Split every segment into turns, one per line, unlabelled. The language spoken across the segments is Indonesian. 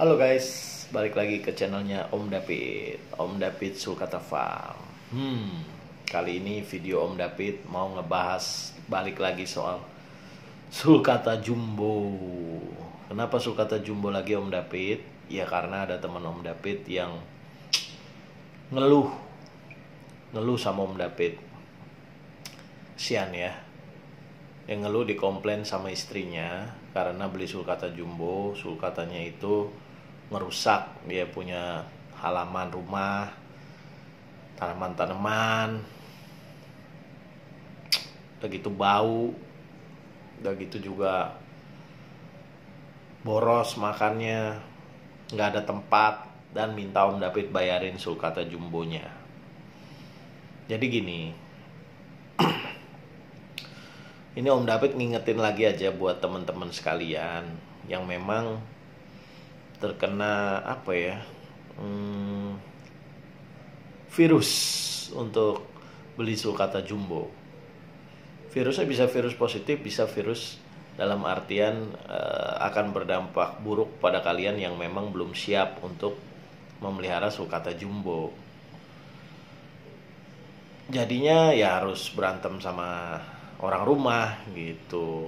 Halo guys, balik lagi ke channelnya Om David, Om David Sulkata Farm. Kali ini video Om David mau ngebahas balik lagi soal sulcata jumbo. Kenapa sulcata jumbo lagi Om David? Ya karena ada teman Om David yang ngeluh sama Om David. Kasian ya, yang ngeluh dikomplain sama istrinya karena beli sulcata jumbo, sulcatanya itu ngerusak dia punya halaman rumah, tanaman-tanaman, udah gitu bau, udah gitu juga boros makannya, nggak ada tempat, dan minta Om David bayarin sulcata jumbonya. Jadi gini, ini Om David ngingetin lagi aja buat teman-teman sekalian yang memang terkena virus untuk beli sulcata jumbo. Virusnya bisa virus positif, bisa virus dalam artian akan berdampak buruk pada kalian yang memang belum siap untuk memelihara sulcata jumbo. Jadinya ya harus berantem sama orang rumah gitu.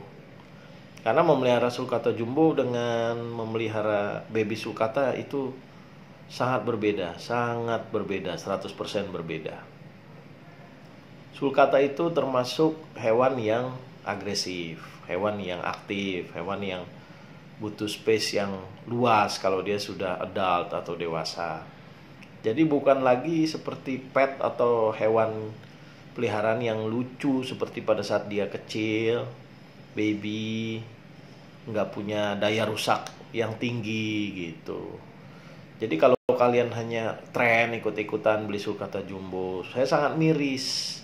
Karena memelihara sulcata jumbo dengan memelihara baby sulcata itu sangat berbeda, 100% berbeda. Sulcata itu termasuk hewan yang agresif, hewan yang aktif, hewan yang butuh space yang luas kalau dia sudah adult atau dewasa. Jadi bukan lagi seperti pet atau hewan peliharaan yang lucu seperti pada saat dia kecil, baby, nggak punya daya rusak yang tinggi gitu. Jadi kalau kalian hanya tren ikut-ikutan beli sulcata jumbo, saya sangat miris.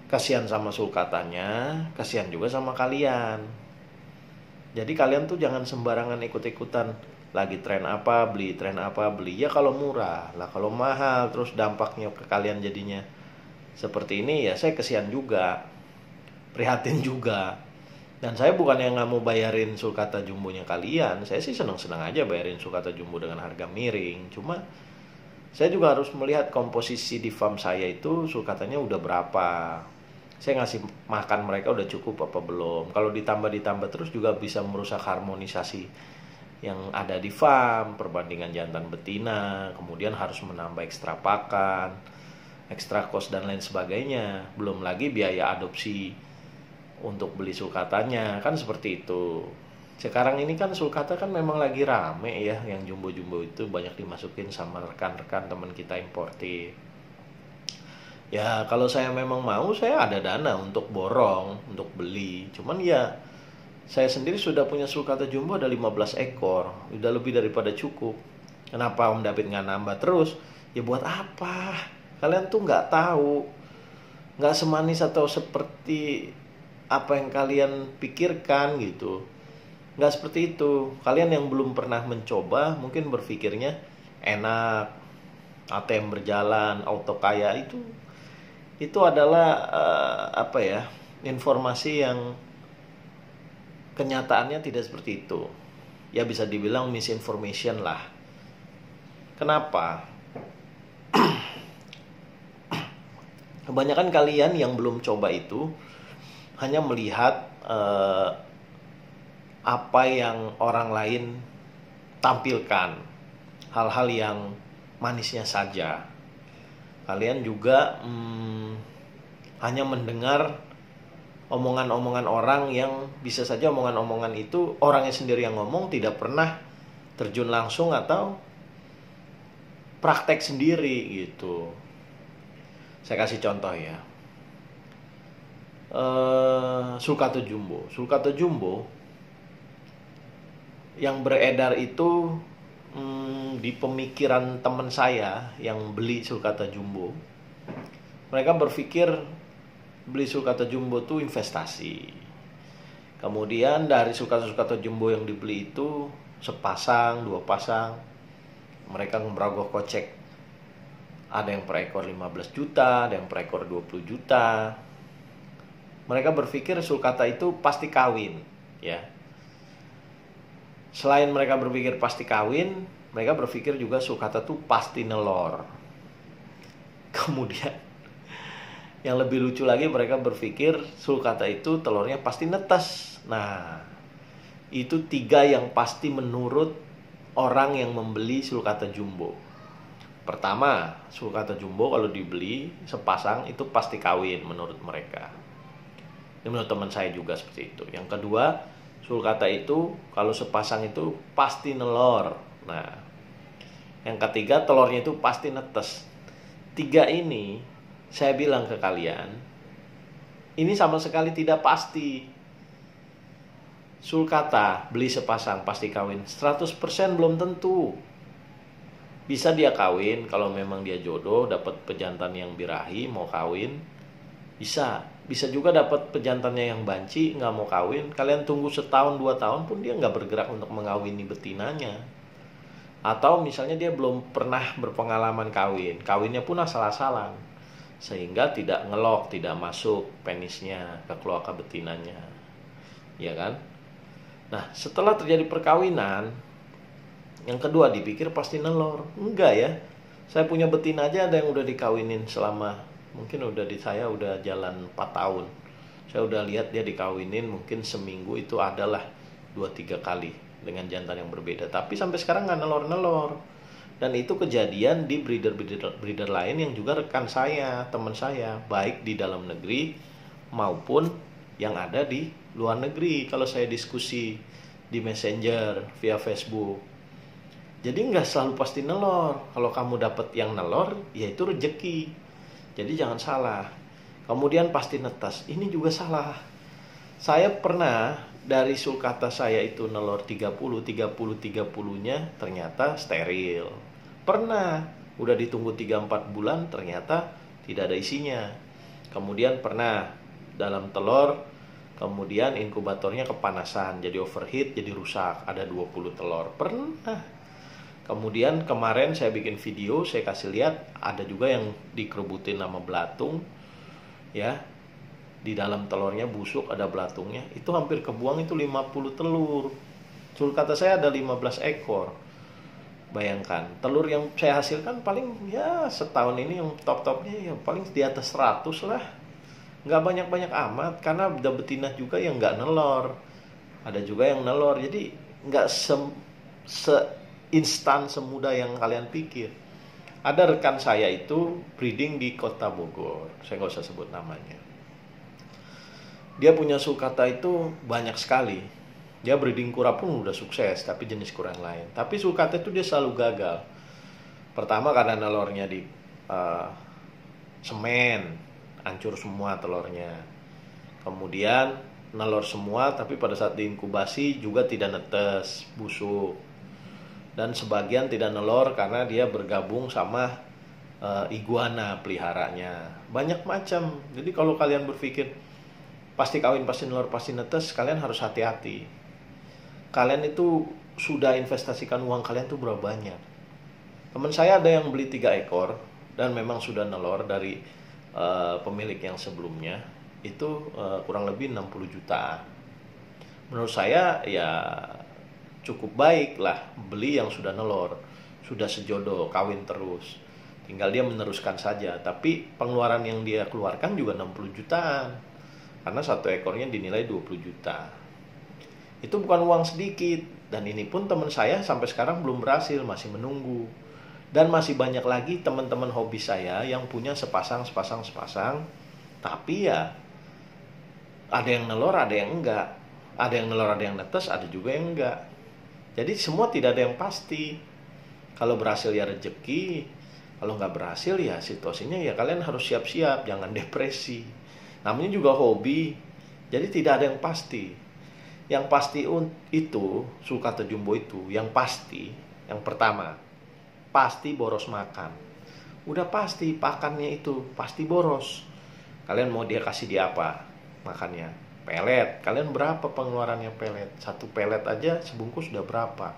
Kasihan sama sulcatanya, kasihan juga sama kalian. Jadi kalian tuh jangan sembarangan ikut-ikutan. Lagi tren apa beli, tren apa beli. Ya kalau murah lah, kalau mahal terus dampaknya ke kalian jadinya seperti ini, ya saya kasihan juga, prihatin juga. Dan saya bukan yang nggak mau bayarin sulcata jumbonya kalian. Saya sih senang-senang aja bayarin sulcata jumbo dengan harga miring. Cuma saya juga harus melihat komposisi di farm saya itu sulcatanya udah berapa. Saya ngasih makan mereka udah cukup apa belum. Kalau ditambah terus juga bisa merusak harmonisasi yang ada di farm, perbandingan jantan betina, kemudian harus menambah ekstra pakan, ekstra cost dan lain sebagainya. Belum lagi biaya adopsi untuk beli sulcatanya, kan seperti itu. Sekarang ini kan sulcata kan memang lagi rame ya, yang jumbo-jumbo itu banyak dimasukin sama rekan-rekan teman kita importir. Ya kalau saya memang mau, saya ada dana untuk borong, untuk beli. Cuman ya saya sendiri sudah punya sulcata jumbo ada 15 ekor, udah lebih daripada cukup. Kenapa Om David nggak nambah terus? Ya buat apa? Kalian tuh nggak tahu, nggak semanis atau seperti apa yang kalian pikirkan gitu. Nggak seperti itu. Kalian yang belum pernah mencoba mungkin berpikirnya enak, ATM berjalan, auto kaya, itu adalah informasi yang kenyataannya tidak seperti itu. Ya bisa dibilang misinformation lah. Kenapa? Kebanyakan kalian yang belum coba itu hanya melihat apa yang orang lain tampilkan, hal-hal yang manisnya saja. Kalian juga hanya mendengar omongan-omongan orang yang bisa saja omongan-omongan itu orangnya sendiri yang ngomong, tidak pernah terjun langsung atau praktek sendiri gitu. Saya kasih contoh ya. Sulcata jumbo yang beredar itu di pemikiran teman saya yang beli sulcata jumbo. Mereka berpikir beli sulcata jumbo itu investasi. Kemudian dari sulcata jumbo yang dibeli itu sepasang, 2 pasang, mereka ngebragoh kocek. Ada yang per ekor 15 juta, ada yang per ekor 20 juta. Mereka berpikir sulcata itu pasti kawin, ya. Selain mereka berpikir pasti kawin, mereka berpikir juga sulcata tuh pasti nelor. Kemudian yang lebih lucu lagi, mereka berpikir sulcata itu telurnya pasti netes. Nah, itu 3 yang pasti menurut orang yang membeli sulcata jumbo. Pertama, sulcata jumbo kalau dibeli sepasang itu pasti kawin menurut mereka. Ini menurut teman saya juga seperti itu. Yang kedua, sulcata itu kalau sepasang itu pasti nelor. Nah, yang ketiga, telurnya itu pasti netes. 3 ini saya bilang ke kalian, ini sama sekali tidak pasti. Sulcata beli sepasang pasti kawin 100% belum tentu. Bisa dia kawin kalau memang dia jodoh, dapat pejantan yang birahi mau kawin. Bisa juga dapat pejantannya yang banci nggak mau kawin. Kalian tunggu setahun 2 tahun pun dia nggak bergerak untuk mengawini betinanya. Atau misalnya dia belum pernah berpengalaman kawin, kawinnya pun asal-asalan, sehingga tidak ngelok, tidak masuk penisnya ke kloaka betinanya, ya kan? Nah, setelah terjadi perkawinan, yang kedua dipikir pasti nelor. Enggak ya. Saya punya betina aja ada yang udah dikawinin selama, mungkin saya udah jalan 4 tahun. Saya udah lihat dia dikawinin mungkin seminggu itu adalah 2-3 kali dengan jantan yang berbeda. Tapi sampai sekarang nggak nelor-nelor. Dan itu kejadian di breeder lain yang juga rekan saya, teman saya, baik di dalam negeri maupun yang ada di luar negeri. Kalau saya diskusi di Messenger via Facebook, jadi nggak selalu pasti nelor. Kalau kamu dapat yang nelor, ya itu rezeki. Jadi jangan salah. Kemudian pasti netas, ini juga salah. Saya pernah dari sulcata saya itu nelor 30-30-30-nya ternyata steril. Pernah, udah ditunggu 3-4 bulan ternyata tidak ada isinya. Kemudian pernah dalam telur, kemudian inkubatornya kepanasan, jadi overheat, jadi rusak, ada 20 telur. Pernah. Kemudian kemarin saya bikin video, saya kasih lihat ada juga yang dikerubutin sama belatung, ya. Di dalam telurnya busuk, ada belatungnya. Itu hampir kebuang, itu 50 telur. Sulcata saya ada 15 ekor. Bayangkan, telur yang saya hasilkan paling ya setahun ini yang top-topnya ya paling di atas 100 lah. Nggak banyak-banyak amat, karena ada betina juga yang nggak nelor. Ada juga yang nelor, jadi nggak instan semudah yang kalian pikir. Ada rekan saya itu breeding di kota Bogor, saya nggak usah sebut namanya. Dia punya sulcata itu banyak sekali. Dia breeding kura pun udah sukses, tapi jenis kura yang lain. Tapi sulcata itu dia selalu gagal. Pertama karena nelornya di semen, hancur semua telurnya. Kemudian nelor semua, tapi pada saat diinkubasi juga tidak netes, busuk. Dan sebagian tidak nelor karena dia bergabung sama iguana peliharanya. Banyak macam. Jadi kalau kalian berpikir pasti kawin, pasti nelor, pasti netes, kalian harus hati-hati. Kalian itu sudah investasikan uang kalian tuh berapa banyak. Teman saya ada yang beli 3 ekor dan memang sudah nelor dari pemilik yang sebelumnya. Itu kurang lebih 60 juta. Menurut saya ya cukup baik lah beli yang sudah nelor, sudah sejodoh, kawin terus. Tinggal dia meneruskan saja. Tapi pengeluaran yang dia keluarkan juga 60 jutaan. Karena 1 ekornya dinilai 20 juta. Itu bukan uang sedikit. Dan ini pun teman saya sampai sekarang belum berhasil, masih menunggu. Dan masih banyak lagi teman-teman hobi saya yang punya sepasang. Tapi ya ada yang nelor, ada yang enggak. Ada yang nelor, ada yang netes, ada juga yang enggak. Jadi semua tidak ada yang pasti. Kalau berhasil ya rezeki. Kalau nggak berhasil ya situasinya ya kalian harus siap-siap, jangan depresi. Namanya juga hobi, jadi tidak ada yang pasti. Yang pasti itu, sulcata jumbo itu, yang pasti, yang pertama, pasti boros makan. Udah pasti pakannya itu, pasti boros. Kalian mau dia kasih dia apa makannya? Pelet. Kalian berapa pengeluarannya pelet? 1 pelet aja sebungkus udah berapa?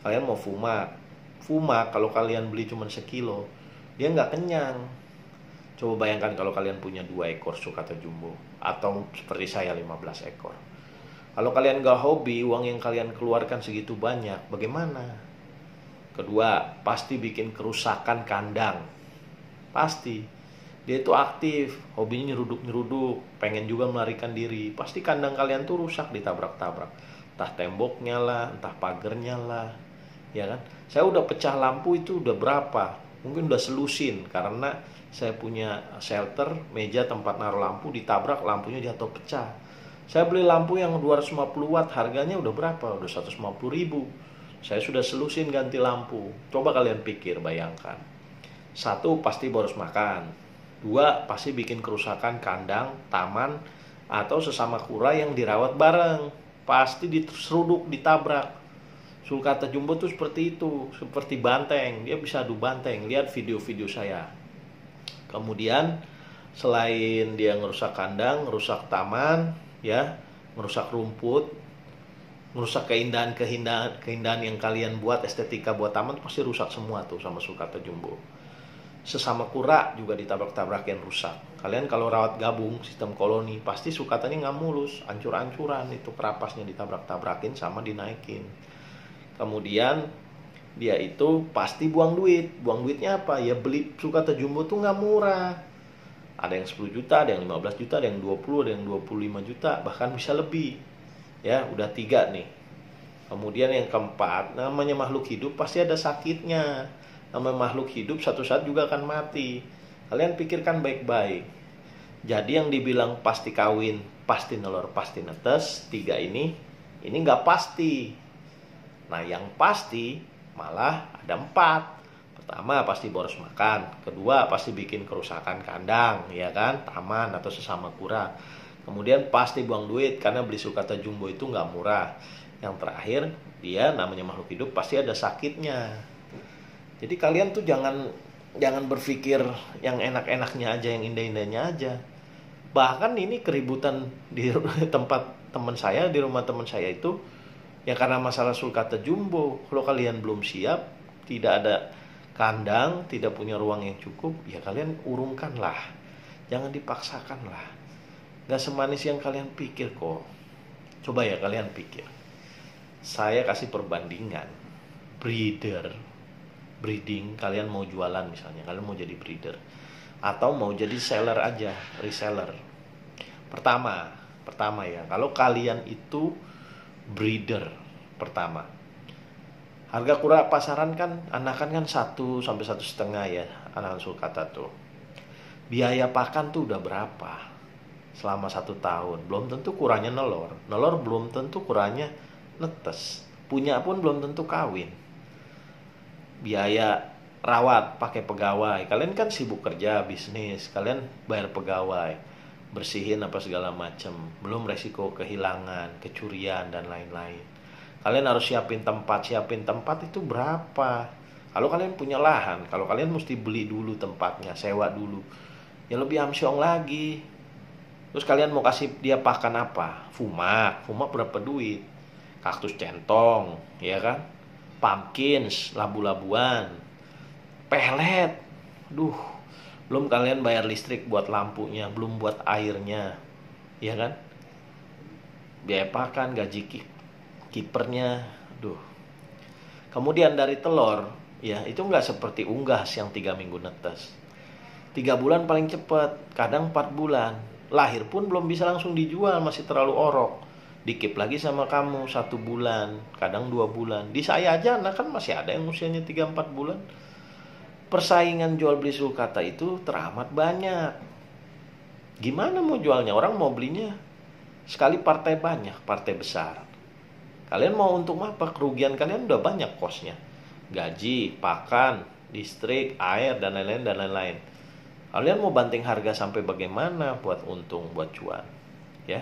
Kalian mau fumak. Fumak kalau kalian beli cuma sekilo, dia nggak kenyang. Coba bayangkan kalau kalian punya 2 ekor sulcata jumbo atau seperti saya 15 ekor. Kalau kalian gak hobi, uang yang kalian keluarkan segitu banyak, bagaimana? Kedua, pasti bikin kerusakan kandang. Pasti. Dia itu aktif, hobinya nyeruduk-nyeruduk, pengen juga melarikan diri. Pasti kandang kalian tuh rusak ditabrak-tabrak. Entah temboknya lah, entah pagernya lah. Ya kan? Saya udah pecah lampu itu udah berapa? Mungkin udah selusin karena saya punya shelter, meja tempat naruh lampu ditabrak, lampunya jatuh pecah. Saya beli lampu yang 250 watt, harganya udah berapa? Udah 150 ribu. Saya sudah selusin ganti lampu. Coba kalian pikir, bayangkan. Satu, pasti boros makan. Dua, pasti bikin kerusakan kandang, taman, atau sesama kura yang dirawat bareng. Pasti diseruduk, ditabrak. Sulcata jumbo tuh seperti itu, seperti banteng. Dia bisa adu banteng. Lihat video-video saya. Kemudian, selain dia ngerusak kandang, ngerusak taman, ya, merusak rumput, merusak keindahan yang kalian buat, estetika buat taman pasti rusak semua tuh sama sulcata jumbo. Sesama kura juga ditabrak-tabrakin rusak. Kalian kalau rawat gabung sistem koloni pasti sulcatanya nggak mulus, ancur-ancuran, itu kerapasnya ditabrak-tabrakin sama dinaikin. Kemudian dia itu pasti buang duit. Buang duitnya apa? Ya beli sulcata jumbo tuh nggak murah. Ada yang 10 juta, ada yang 15 juta, ada yang 20, ada yang 25 juta, bahkan bisa lebih. Ya, udah 3 nih. Kemudian yang keempat, namanya makhluk hidup pasti ada sakitnya. Namanya makhluk hidup satu saat juga akan mati. Kalian pikirkan baik-baik. Jadi yang dibilang pasti kawin, pasti nelor, pasti netes, 3 ini nggak pasti. Nah, yang pasti malah ada 4. Pertama, pasti boros makan. Kedua, pasti bikin kerusakan kandang, ya kan, taman atau sesama kura. Kemudian pasti buang duit karena beli sulcata jumbo itu nggak murah. Yang terakhir, dia namanya makhluk hidup pasti ada sakitnya. Jadi kalian tuh jangan berpikir yang enak-enaknya aja, yang indah-indahnya aja. Bahkan ini keributan di tempat teman saya, di rumah teman saya itu ya karena masalah sulcata jumbo. Kalau kalian belum siap, tidak ada kandang, tidak punya ruang yang cukup, ya kalian urungkanlah. Jangan dipaksakanlah. Gak semanis yang kalian pikir kok. Coba ya kalian pikir. Saya kasih perbandingan. Breeding, kalian mau jualan misalnya, kalian mau jadi breeder. Atau mau jadi seller aja, reseller. Pertama ya, kalau kalian itu breeder pertama, harga kura pasaran kan anakan kan 1 sampai 1,5 ya, anakan sulcata tuh. Biaya pakan tuh udah berapa selama 1 tahun? Belum tentu kuranya nelor belum tentu kuranya netes, punya pun belum tentu kawin. Biaya rawat pakai pegawai, kalian kan sibuk kerja bisnis, kalian bayar pegawai, bersihin apa segala macam, belum resiko kehilangan, kecurian dan lain-lain. Kalian harus siapin tempat itu berapa? Kalau kalian punya lahan, kalau kalian mesti beli dulu tempatnya, sewa dulu, ya lebih amsyong lagi. Terus kalian mau kasih dia pakan apa? Fumak berapa duit? Kaktus centong, ya kan? Pumpkins, labu-labuan, pelet, belum kalian bayar listrik buat lampunya, belum buat airnya, ya kan? Biaya pakan, gaji kipernya, Kemudian dari telur, ya itu nggak seperti unggas yang 3 minggu netes. 3 bulan paling cepat, kadang 4 bulan. Lahir pun belum bisa langsung dijual, masih terlalu orok. Dikip lagi sama kamu 1 bulan, kadang 2 bulan. Di saya aja anak kan masih ada yang usianya 3-4 bulan. Persaingan jual beli sulcata itu teramat banyak. Gimana mau jualnya? Orang mau belinya sekali partai banyak, partai besar. Kalian mau untung apa? Kerugian kalian udah banyak kosnya. Gaji, pakan, listrik, air, dan lain-lain. Kalian mau banting harga sampai bagaimana buat untung, buat cuan, ya?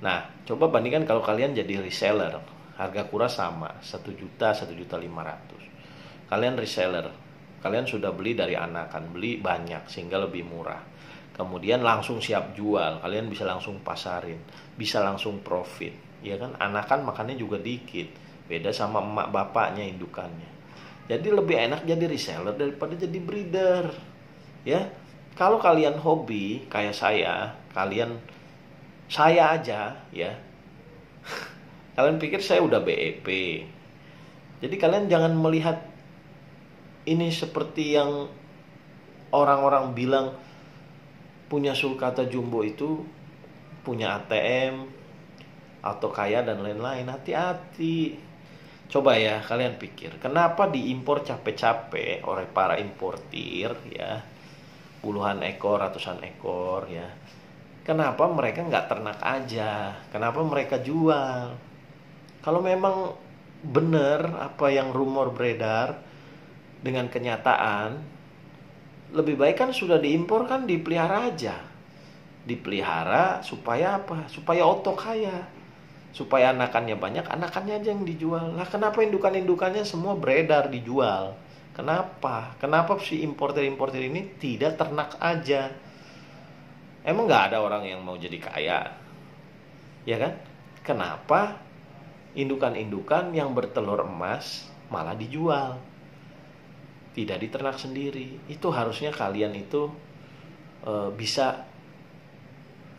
Nah, coba bandingkan kalau kalian jadi reseller, harga kura sama, 1 juta, 1.500.000. Kalian reseller, kalian sudah beli dari anakan, beli banyak sehingga lebih murah. Kemudian langsung siap jual, kalian bisa langsung pasarin, bisa langsung profit, ya kan? Anakan makannya juga dikit, beda sama emak bapaknya indukannya. Jadi lebih enak jadi reseller daripada jadi breeder. Ya, kalau kalian hobi kayak saya aja ya, Kalian pikir saya udah BEP. Jadi kalian jangan melihat ini seperti yang orang-orang bilang punya sulcata jumbo itu punya ATM atau kaya dan lain-lain. Hati-hati. Coba ya kalian pikir, kenapa diimpor capek-capek oleh para importir ya, puluhan ekor, ratusan ekor ya. Kenapa mereka nggak ternak aja? Kenapa mereka jual? Kalau memang benar apa yang rumor beredar dengan kenyataan, lebih baik kan sudah diimpor kan dipelihara aja. Dipelihara supaya apa? Supaya otok kaya. Supaya anakannya banyak, anakannya aja yang dijual. Lah kenapa indukan-indukannya semua beredar dijual? Kenapa? Kenapa si importer-importer ini tidak ternak aja? Emang nggak ada orang yang mau jadi kaya? Ya kan? Kenapa indukan-indukan yang bertelur emas malah dijual? Tidak diternak sendiri. Itu harusnya kalian itu bisa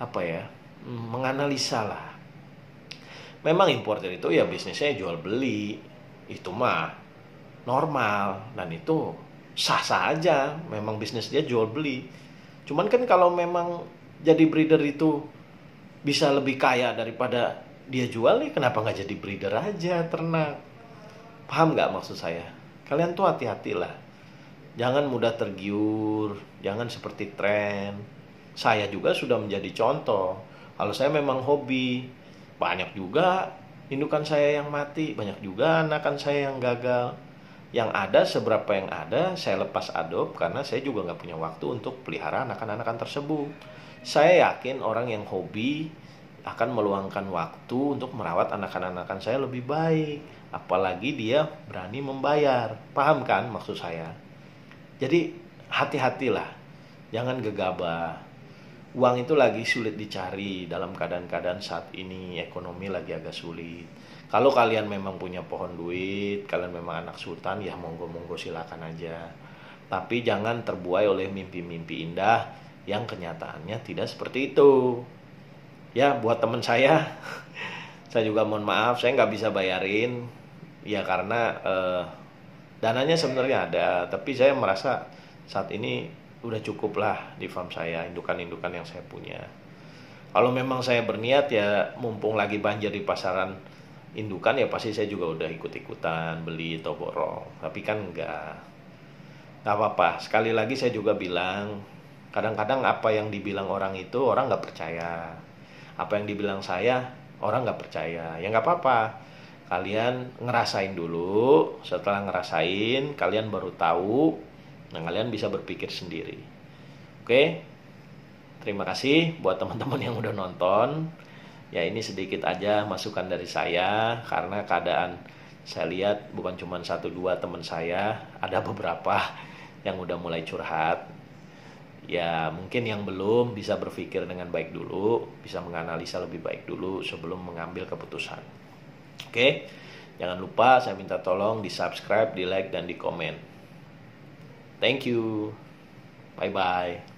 apa ya? Menganalisa lah. Memang importer itu ya bisnisnya jual beli, itu mah normal dan itu sah-sah aja. Memang bisnis dia jual beli. Cuman kan kalau memang jadi breeder itu bisa lebih kaya daripada dia jual nih, kenapa nggak jadi breeder aja ternak? Paham nggak maksud saya? Kalian tuh hati-hatilah. Jangan mudah tergiur, jangan seperti tren. Saya juga sudah menjadi contoh. Kalau saya memang hobi, banyak juga indukan saya yang mati, banyak juga anakan saya yang gagal. Yang ada seberapa yang ada saya lepas adop karena saya juga nggak punya waktu untuk pelihara anakan-anakan tersebut. Saya yakin orang yang hobi akan meluangkan waktu untuk merawat anakan-anakan saya lebih baik. Apalagi dia berani membayar. Paham kan maksud saya? Jadi hati-hatilah, jangan gegabah. Uang itu lagi sulit dicari dalam keadaan-keadaan saat ini, ekonomi lagi agak sulit. Kalau kalian memang punya pohon duit, kalian memang anak sultan, ya monggo-monggo silakan aja. Tapi jangan terbuai oleh mimpi-mimpi indah yang kenyataannya tidak seperti itu. Ya buat teman saya, saya juga mohon maaf, saya nggak bisa bayarin. Ya karena dananya sebenarnya ada, tapi saya merasa saat ini udah cukup lah di farm saya, indukan-indukan yang saya punya. Kalau memang saya berniat ya mumpung lagi banjir di pasaran indukan ya pasti saya juga udah ikut-ikutan beli atau borong. Tapi kan nggak apa-apa. Sekali lagi saya juga bilang, kadang-kadang apa yang dibilang orang itu orang nggak percaya. Apa yang dibilang saya orang nggak percaya. Ya nggak apa-apa. Kalian ngerasain dulu. Setelah ngerasain kalian baru tahu. Nah, kalian bisa berpikir sendiri. Oke. Terima kasih buat teman-teman yang udah nonton. Ya ini sedikit aja masukan dari saya karena keadaan saya lihat bukan cuma 1-2 teman saya, ada beberapa yang udah mulai curhat. Ya mungkin yang belum bisa berpikir dengan baik dulu, bisa menganalisa lebih baik dulu sebelum mengambil keputusan. Oke. Jangan lupa saya minta tolong di subscribe, di like dan di komen. Thank you. Bye-bye.